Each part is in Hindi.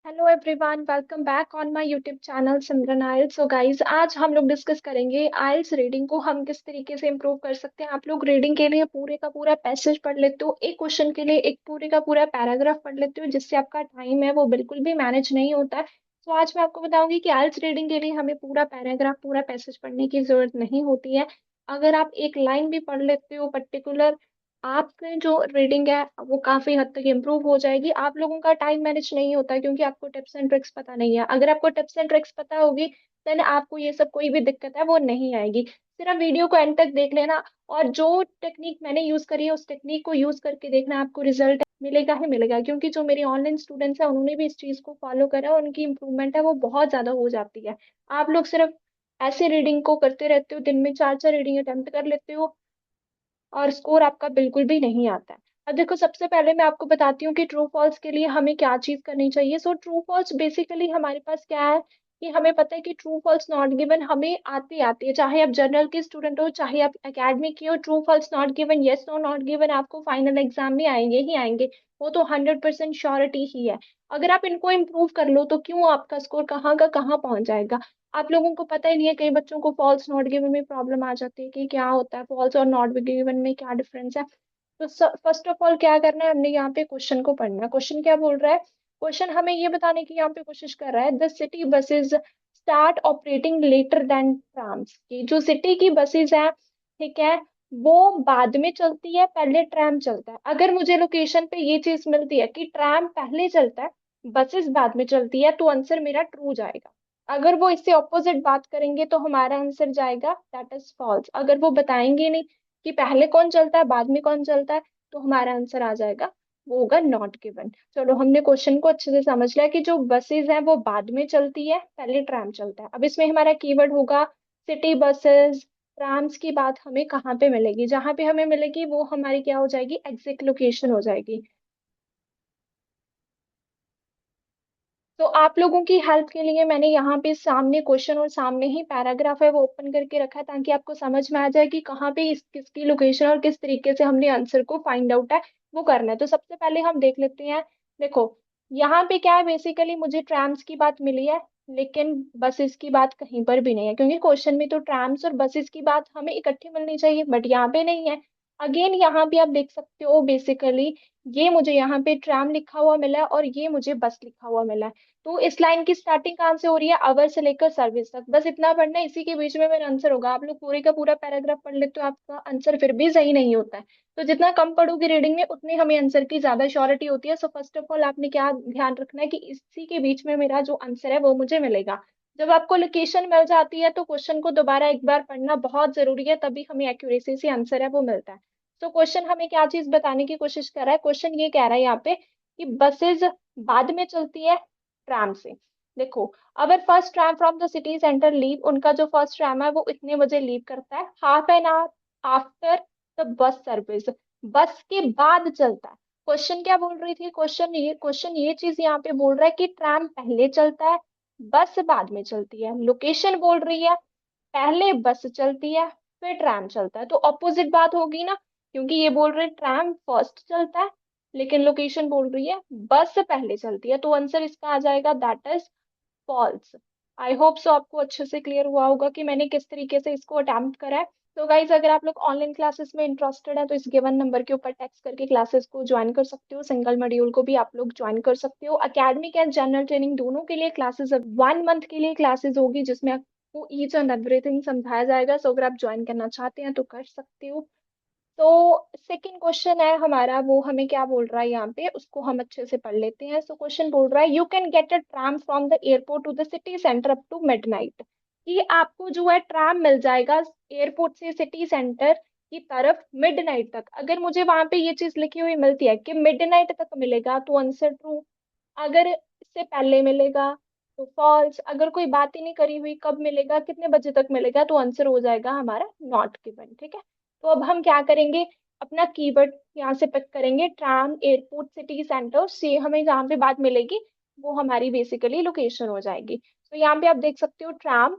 Hello everyone, welcome back on my YouTube channel Simran IELTS. So guys, आज हम लोग डिस्कस करेंगे आइल्स रीडिंग को हम किस तरीके से इम्प्रूव कर सकते हैं। आप लोग रीडिंग के लिए पूरे का पूरा पैसेज पढ़ लेते हो, एक क्वेश्चन के लिए एक पूरे का पूरा पैराग्राफ पढ़ लेते हो, जिससे आपका टाइम है वो बिल्कुल भी मैनेज नहीं होता है। तो आज मैं आपको बताऊंगी कि आइल्स रीडिंग के लिए हमें पूरा पैराग्राफ पूरा पैसेज पढ़ने की जरूरत नहीं होती है। अगर आप एक लाइन भी पढ़ लेते हो पर्टिकुलर, आपकी जो रीडिंग है वो काफी हद तक इम्प्रूव हो जाएगी। आप लोगों का टाइम मैनेज नहीं होता क्योंकि आपको टिप्स एंड ट्रिक्स पता नहीं है। अगर आपको टिप्स एंड ट्रिक्स पता होगी देन आपको ये सब कोई भी दिक्कत है वो नहीं आएगी। सिर्फ वीडियो को एंड तक देख लेना और जो टेक्निक मैंने यूज करी है उस टेक्निक को यूज करके देखना, आपको रिजल्ट मिलेगा ही मिलेगा। क्योंकि जो मेरी ऑनलाइन स्टूडेंट्स है उन्होंने भी इस चीज को फॉलो करा और उनकी इंप्रूवमेंट है वो बहुत ज्यादा हो जाती है। आप लोग सिर्फ ऐसे रीडिंग को करते रहते हो, दिन में चार चार रीडिंग अटेम्प्ट कर लेते हो और स्कोर आपका बिल्कुल भी नहीं आता है। अब देखो, सबसे पहले मैं आपको बताती हूँ कि ट्रू फॉल्स के लिए हमें क्या चीज करनी चाहिए। सो ट्रू फॉल्स बेसिकली हमारे पास क्या है कि हमें पता है कि ट्रू फॉल्स नॉट गिवन हमें आती आती है, चाहे आप जनरल के स्टूडेंट हो चाहे आप एकेडमिक के हो। True false not given, yes no not given आपको फाइनल एग्जाम में आएंगे ही आएंगे। वो तो 100% श्योरिटी ही है। अगर आप इनको इम्प्रूव कर लो तो क्यों आपका स्कोर कहाँ का कहाँ पहुंच जाएगा। आप लोगों को पता ही नहीं है, कई बच्चों को फॉल्स नॉट गिवन में प्रॉब्लम आ जाती है कि क्या होता है फॉल्स और नॉट गिवन में क्या डिफरेंस है। तो फर्स्ट ऑफ ऑल क्या करना है, हमने यहाँ पे क्वेश्चन को पढ़ना है। क्वेश्चन क्या बोल रहा है, क्वेश्चन हमें ये बताने की यहाँ पे कोशिश कर रहा है, the city buses start operating later than trams. की जो सिटी की बसेस हैं, ठीक है, वो बाद में चलती है पहले ट्रैम चलता है। अगर मुझे लोकेशन पे ये चीज मिलती है कि ट्रैम पहले चलता है बसेस बाद में चलती है, तो आंसर मेरा ट्रू जाएगा। अगर वो इससे ऑपोजिट बात करेंगे तो हमारा आंसर जाएगा दैट इज फॉल्स। अगर वो बताएंगे नहीं कि पहले कौन चलता है बाद में कौन चलता है, तो हमारा आंसर आ जाएगा, वो होगा नॉट गिवन। चलो, हमने क्वेश्चन को अच्छे से समझ लिया कि जो बसेस हैं वो बाद में चलती है पहले ट्राम चलता है। अब इसमें हमारा कीवर्ड होगा सिटी बसेस। ट्राम्स की बात हमें कहाँ पे मिलेगी, जहां पे हमें मिलेगी वो हमारी क्या हो जाएगी, एग्जैक्ट लोकेशन हो जाएगी। तो आप लोगों की हेल्प के लिए मैंने यहाँ पे सामने क्वेश्चन और सामने ही पैराग्राफ है वो ओपन करके रखा है, ताकि आपको समझ में आ जाए कि कहाँ पे इस किसकी लोकेशन और किस तरीके से हमने आंसर को फाइंड आउट है वो करना है। तो सबसे पहले हम देख लेते हैं। देखो, यहाँ पे क्या है, बेसिकली मुझे ट्राम्स की बात मिली है लेकिन बसेस की बात कहीं पर भी नहीं है, क्योंकि क्वेश्चन में तो ट्राम्स और बसेस की बात हमें इकट्ठी मिलनी चाहिए बट यहाँ पे नहीं है। अगेन यहाँ पे आप देख सकते हो, बेसिकली ये मुझे यहाँ पे ट्राम लिखा हुआ मिला है और ये मुझे बस लिखा हुआ मिला है। तो इस लाइन की स्टार्टिंग कहाँ से हो रही है, अवर से लेकर सर्विस तक, बस इतना पढ़ना है, इसी के बीच में मेरा आंसर होगा। आप लोग पूरे का पूरा पैराग्राफ पढ़ लेते हो, आपका आंसर फिर भी सही नहीं होता है। तो जितना कम पढ़ोगे रीडिंग में उतनी हमें आंसर की ज्यादा श्योरिटी होती है। सो फर्स्ट ऑफ ऑल आपने क्या ध्यान रखना है कि इसी के बीच में मेरा जो आंसर है वो मुझे मिलेगा। जब आपको लोकेशन मिल जाती है तो क्वेश्चन को दोबारा एक बार पढ़ना बहुत जरूरी है, तभी हमें एक्यूरेसी से आंसर है वो मिलता है। तो क्वेश्चन हमें क्या चीज बताने की कोशिश कर रहा है, क्वेश्चन ये कह रहा है यहाँ पे कि बसेस बाद में चलती है ट्राम से। देखो, अगर first tram from the city centre leave, उनका जो फर्स्ट ट्राम है वो इतने बजे लीव करता है, half an hour after the bus service, बस के बाद चलता है। क्वेश्चन क्या बोल रही थी, क्वेश्चन ये चीज यहाँ पे बोल रहा है कि ट्राम पहले चलता है बस बाद में चलती है। लोकेशन बोल रही है पहले बस चलती है फिर ट्राम चलता है, तो ऑपोजिट बात होगी ना, क्योंकि ये बोल रहे ट्राम फर्स्ट चलता है लेकिन लोकेशन बोल रही है बस पहले चलती है। तो आंसर इसका आ जाएगा that is false. I hope so आपको अच्छे से क्लियर हुआ होगा कि मैंने किस तरीके से इसको अटेम्प्ट करा है। तो गाइज, अगर आप लोग ऑनलाइन क्लासेस में इंटरेस्टेड हैं तो इस गिवन नंबर के ऊपर टेक्स्ट करके क्लासेस को ज्वाइन कर सकते हो। सिंगल मॉड्यूल को भी आप लोग ज्वाइन कर सकते हो। एकेडमिक एंड जनरल ट्रेनिंग दोनों के लिए क्लासेस, 1 मंथ के लिए क्लासेस होगी जिसमें आपको ईच एंड एवरीथिंग समझाया जाएगा। सो अगर आप ज्वाइन करना चाहते हैं तो कर सकते हो। तो सेकंड क्वेश्चन है हमारा, वो हमें क्या बोल रहा है यहाँ पे, उसको हम अच्छे से पढ़ लेते हैं। सो क्वेश्चन बोल रहा है you can get a tram from the airport to the city centre up to midnight. कि आपको जो है ट्राम मिल जाएगा एयरपोर्ट से सिटी सेंटर की तरफ मिडनाइट तक। अगर मुझे वहां पे ये चीज लिखी हुई मिलती है कि मिडनाइट तक मिलेगा तो आंसर ट्रू। अगर इससे पहले मिलेगा तो फॉल्स। अगर कोई बात ही नहीं करी हुई कब मिलेगा कितने बजे तक मिलेगा, तो आंसर हो जाएगा हमारा नॉट गिवन। ठीक है, तो अब हम क्या करेंगे, अपना कीवर्ड यहाँ से पिक करेंगे, ट्राम एयरपोर्ट सिटी सेंटर से हमें जहाँ पे बात मिलेगी वो हमारी बेसिकली लोकेशन हो जाएगी। तो यहाँ पे आप देख सकते हो ट्राम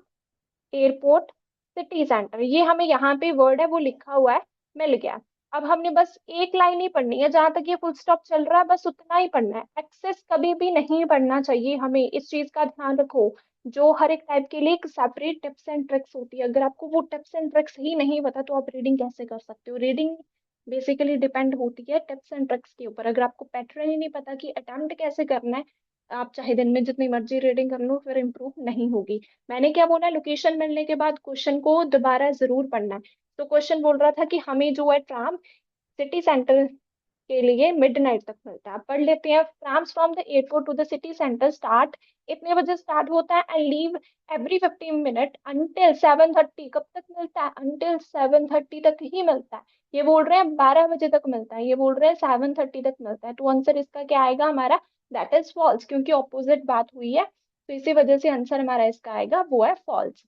एयरपोर्ट सिटी सेंटर, ये हमें यहाँ पे वर्ड है वो लिखा हुआ है, मिल गया। अब हमने बस एक लाइन ही पढ़नी है, जहां तक ये फुल स्टॉप चल रहा है बस उतना ही पढ़ना है, एक्सेस कभी भी नहीं पढ़ना चाहिए हमें, इस चीज का ध्यान रखो। जो हर एक टाइप के लिए एक सेपरेट टिप्स एंड ट्रिक्स होती है, अगर आपको वो टिप्स एंड ट्रिक्स ही नहीं पता तो आप रीडिंग कैसे कर सकते हो। रीडिंग बेसिकली डिपेंड होती है टिप्स एंड ट्रिक्स के ऊपर। अगर आपको पैटर्न ही नहीं पता कि अटेम्प्ट कैसे करना है, आप चाहे दिन में जितनी मर्जी रीडिंग कर लो, फिर इम्प्रूव नहीं होगी। मैंने क्या बोला, लोकेशन मिलने के बाद क्वेश्चन को दोबारा जरूर पढ़ना है। तो क्वेश्चन बोल रहा था कि हमें जो है ट्राम सिटी सेंटर के लिए मिडनाइट तक मिलता है। पढ़ लेते हैं। Trams from the airport to the city centre start, इतने बजे स्टार्ट होता है, and leave every 15 minute until 7:30। कब तक मिलता है? अंटिल 7:30 तक ही मिलता है। ये बोल रहे हैं 12 बजे तक मिलता है, ये बोल रहे हैं 7:30 तक मिलता है। तो आंसर इसका क्या आएगा हमारा? दैट इज फॉल्स, क्योंकि ऑपोजिट बात हुई है, तो इसी वजह से आंसर हमारा इसका आएगा वो है फॉल्स।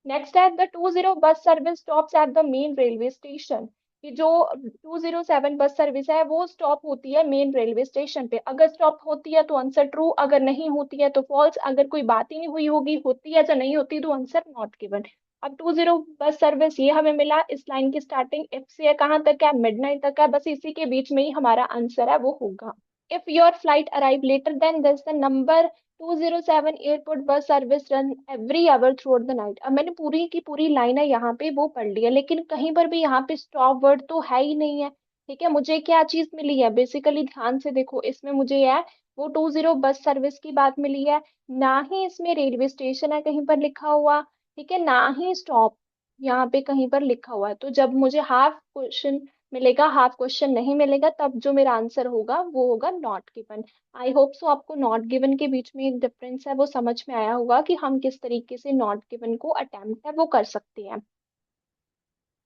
नेक्स्ट है the 20 bus service stops at the main railway station, कि जो 207 बस सर्विस है वो स्टॉप होती है मेन रेलवे स्टेशन पे। अगर स्टॉप होती है तो आंसर ट्रू, अगर नहीं होती है तो फॉल्स। अगर कोई बात ही नहीं हुई होगी, होती है या नहीं होती, तो आंसर नॉट गिवन। अब 20 बस सर्विस ये हमें मिला, इस लाइन की स्टार्टिंग इफ से है, कहाँ तक है? मिडनाइट तक है, बस इसी के बीच में ही हमारा आंसर है वो होगा। If your flight arrive later than this, the number 207 airport bus service run every hour throughout the night। अब मैंने पूरी की पूरी लाइन है यहाँ पे वो पढ़ ली है, लेकिन कहीं पर भी यहाँ पे स्टॉप वर्ड तो है ही नहीं है। ठीक है, मुझे क्या चीज मिली है? बेसिकली ध्यान से देखो, इसमें मुझे है वो 20 बस सर्विस की बात मिली है, ना ही इसमें रेलवे स्टेशन है कहीं पर लिखा हुआ, ठीक है, ना ही स्टॉप यहाँ पे कहीं पर लिखा हुआ है। तो जब मुझे हाफ क्वेश्चन मिलेगा, हाफ क्वेश्चन नहीं मिलेगा, तब जो मेरा आंसर होगा वो होगा not given. I hope so आपको नॉट गिवन के बीच में एक डिफरेंस है वो समझ में आया होगा, कि हम किस तरीके से नॉट गिवन को अटेम्प्ट है वो कर सकते हैं।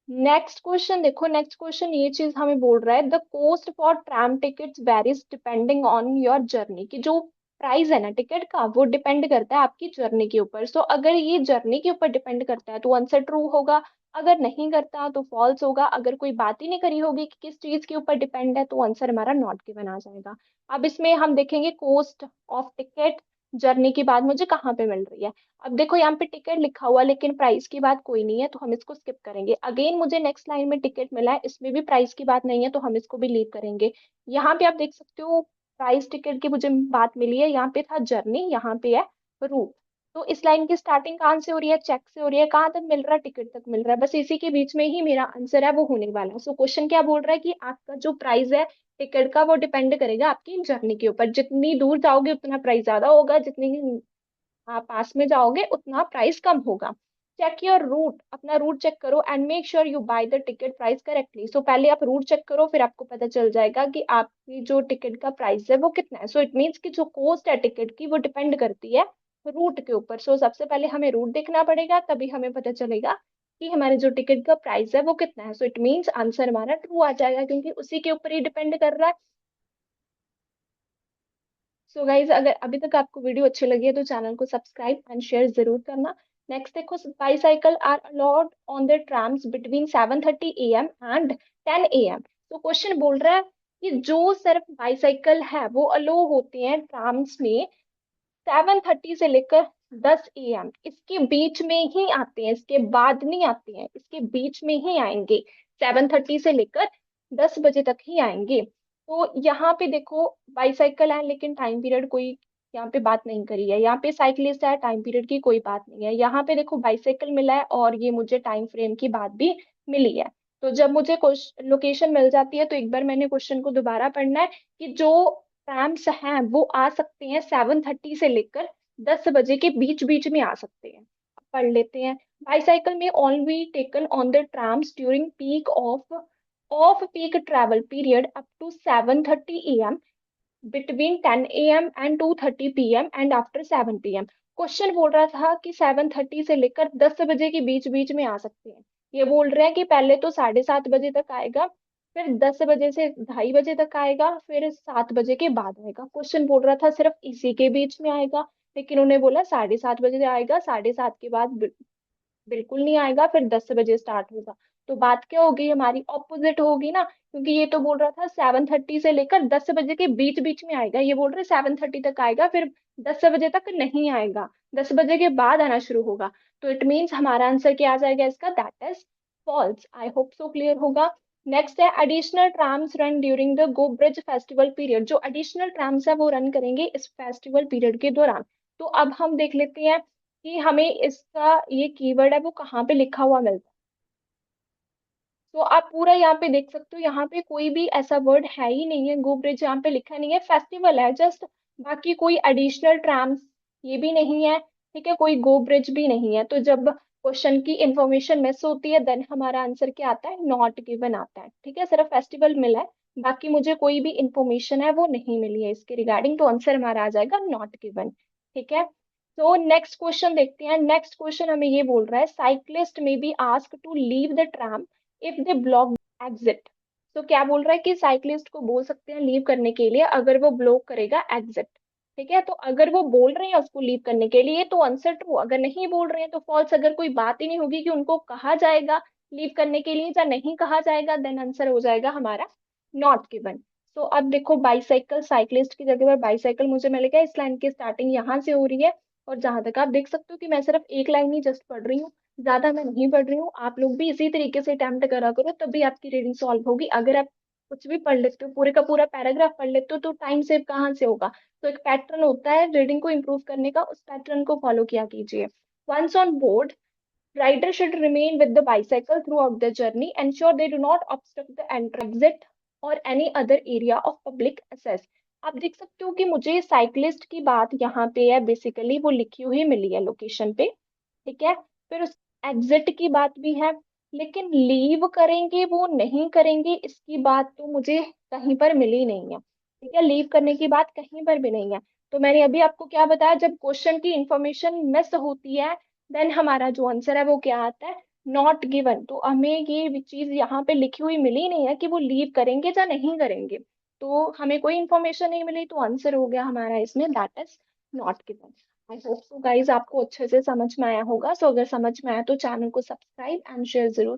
नेक्स्ट क्वेश्चन देखो, नेक्स्ट क्वेश्चन ये चीज हमें बोल रहा है the cost for tram tickets varies depending on your journey, कि जो प्राइस है ना टिकट का वो डिपेंड करता है आपकी जर्नी के ऊपर। सो अगर ये जर्नी के ऊपर डिपेंड करता है तो आंसर ट्रू होगा, अगर नहीं करता तो फॉल्स होगा। अगर कोई बात ही नहीं करी होगी कि किस चीज के ऊपर डिपेंड है, तो आंसर हमारा नॉट गिवन आ जाएगा। अब इसमें हम देखेंगे कोस्ट ऑफ टिकट, जर्नी की बात मुझे कहाँ पे मिल रही है। अब देखो यहाँ पे टिकट लिखा हुआ, लेकिन प्राइस की बात कोई नहीं है, तो हम इसको स्किप करेंगे। अगेन मुझे नेक्स्ट लाइन में टिकट मिला है, इसमें भी प्राइस की बात नहीं है, तो हम इसको भी लीव करेंगे। यहाँ पे आप देख सकते हो प्राइस टिकट की मुझे बात मिली है, यहाँ पे था जर्नी, यहाँ पे है रूट। तो इस लाइन की स्टार्टिंग कहाँ से हो रही है? चेक से हो रही है। कहाँ तक मिल रहा है? टिकट तक मिल रहा है, बस इसी के बीच में ही मेरा आंसर है वो होने वाला है। सो क्वेश्चन क्या बोल रहा है कि आपका जो प्राइस है टिकट का वो डिपेंड करेगा आपकी जर्नी के ऊपर। जितनी दूर जाओगे उतना प्राइस ज्यादा होगा, जितनी आप पास में जाओगे उतना प्राइस कम होगा। चेक योर रूट, अपना रूट चेक करो and make sure you buy the ticket price correctly. So पहले आप रूट चेक करो, फिर आपको पता चल जाएगा कि आपकी जो टिकट का प्राइस है वो कितना है। सो इट मीन्स कि जो कॉस्ट है टिकट की वो डिपेंड करती है रूट के ऊपर। सो सबसे पहले हमें रूट देखना पड़ेगा, तभी हमें पता चलेगा कि हमारे जो टिकट का प्राइस है वो कितना है। सो इट मीन्स आंसर हमारा ट्रू आ जाएगा, क्योंकि उसी के ऊपर ही डिपेंड कर रहा है। सो गाइज, अगर अभी तक आपको वीडियो अच्छी लगी है तो चैनल को सब्सक्राइब एंड शेयर जरूर करना। नेक्स्ट देखो, bicycle are allowed on the trams between 7:30 AM and 10 AM। तो क्वेश्चन बोल रहा है कि जो सिर्फ बाईसाइकिल है वो अलो होते हैं ट्राम्स में 7:30 से लेकर 10 AM, इसके बीच में ही आते हैं, इसके बाद नहीं आते हैं, इसके बीच में ही आएंगे। 7:30 से लेकर 10 बजे तक ही आएंगे। तो यहाँ पे देखो बाईसाइकिल है, लेकिन टाइम पीरियड कोई यहाँ पे बात नहीं करी है। यहाँ पे साइकिलिस्ट है, टाइम पीरियड की कोई बात नहीं है। यहाँ पे देखो बाईसाइकिल मिला है और ये मुझे टाइम फ्रेम की बात भी मिली है। तो जब मुझे लोकेशन मिल जाती है तो एक बार मैंने क्वेश्चन को दोबारा पढ़ना है, कि जो ट्राम्स हैं वो आ सकते हैं 7:30 से लेकर 10 बजे के बीच बीच में आ सकते हैं। अब पढ़ लेते हैं। Bicycle may only taken on the trams during peak off peak travel period up to 7:30 AM, between 10 AM and 2:30 PM and after 7 PM। Question बोल रहा था कि 7:30 से लेकर 10 बजे के बीच बीच में आ सकते हैं। ये बोल रहे हैं कि पहले तो 7:30 बजे तक आएगा, फिर 10 बजे से 2:30 बजे तक आएगा, फिर 7 बजे के बाद आएगा। क्वेश्चन बोल रहा था सिर्फ इसी के बीच में आएगा, लेकिन उन्हें बोला 7:30 बजे आएगा, 7:30 के बाद बिल्कुल नहीं आएगा, फिर 10 बजे स्टार्ट होगा। तो बात क्या होगी हमारी? ऑपोजिट होगी ना, क्योंकि ये तो बोल रहा था 7:30 से लेकर 10 बजे के बीच बीच में आएगा, ये बोल रहे 7:30 तक आएगा, फिर 10 बजे तक नहीं आएगा, 10 बजे के बाद आना शुरू होगा। तो इट मीन्स हमारा आंसर क्या आ जाएगा इसका? That is false. I hope so clear होगा। नेक्स्ट है additional trams run during the go bridge festival period. जो एडिशनल ट्राम्स है वो रन करेंगे इस फेस्टिवल पीरियड के दौरान। तो अब हम देख लेते हैं कि हमें इसका ये कीवर्ड है वो कहाँ पे लिखा हुआ मिलता है। तो आप पूरा यहाँ पे देख सकते हो, यहाँ पे कोई भी ऐसा वर्ड है ही नहीं है, गो ब्रिज यहाँ पे लिखा नहीं है, फेस्टिवल है जस्ट। बाकी कोई एडिशनल ट्राम्स ये भी नहीं है, ठीक है, कोई गो ब्रिज भी नहीं है। तो जब क्वेश्चन की इंफॉर्मेशन मिस होती है देन हमारा आंसर क्या आता है, नॉट गिवन आता है। ठीक है, सिर्फ फेस्टिवल मिला है, बाकी मुझे कोई भी इंफॉर्मेशन है वो नहीं मिली है इसके रिगार्डिंग, तो आंसर हमारा आ जाएगा नॉट गिवन। ठीक है, तो नेक्स्ट क्वेश्चन देखते हैं। नेक्स्ट क्वेश्चन हमें ये बोल रहा है cyclist may be asked to leave the tram if they block exit. तो क्या बोल रहा है कि साइक्लिस्ट को बोल सकते हैं लीव करने के लिए अगर वो ब्लॉक करेगा एग्जिट। ठीक है, तो अगर वो बोल रहे हैं उसको लीव करने के लिए तो आंसर ट्रू, अगर नहीं बोल रहे हैं तो फॉल्स। अगर कोई बात ही नहीं होगी कि उनको कहा जाएगा लीव करने के लिए या नहीं कहा जाएगा देन आंसर हो जाएगा हमारा नॉट गिवन। तो अब देखो बाईसाइकिल, साइक्लिस्ट की जगह पर बाईसाइकिल मुझे मिलेगा। इस लाइन की स्टार्टिंग यहाँ से हो रही है और जहां तक आप देख सकते हो कि मैं सिर्फ एक लाइन ही जस्ट पढ़ रही हूँ, ज्यादा मैं नहीं पढ़ रही हूँ। आप लोग भी इसी तरीके से अटेम्प्ट करा करो तभी आपकी रीडिंग सॉल्व होगी। अगर आप कुछ भी पढ़ लेते हो, पूरे का पूरा पैराग्राफ पढ़ लेते हो, तो टाइम सेव कहाँ से होगा। तो एक पैटर्न होता है रीडिंग को इम्प्रूव करने का, उस पैटर्न को फॉलो किया कीजिए। Once on board, rider should remain with the bicycle throughout the journey, ensure they do not obstruct the exit or any other area of public access। आप देख सकते हो कि मुझे साइकिलिस्ट की बात यहाँ पे है, बेसिकली वो लिखी हुई मिली है लोकेशन पे। ठीक है, फिर उस एग्जिट की बात भी है, लेकिन लीव करेंगे वो नहीं करेंगे इसकी बात तो मुझे कहीं पर मिली नहीं है। ठीक है, लीव करने की बात कहीं पर भी नहीं है। तो मैंने अभी आपको क्या बताया, जब क्वेश्चन की इंफॉर्मेशन मिस होती है देन हमारा जो आंसर है वो क्या आता है, नॉट गिवन। तो हमें ये चीज यहाँ पे लिखी हुई मिली नहीं है कि वो लीव करेंगे या नहीं करेंगे, तो हमें कोई इन्फॉर्मेशन नहीं मिली, तो आंसर हो गया हमारा इसमें that is not given. I hope so guys आपको अच्छे से समझ में आया होगा। सो अगर समझ में आया तो चैनल को सब्सक्राइब एंड शेयर जरूर करें।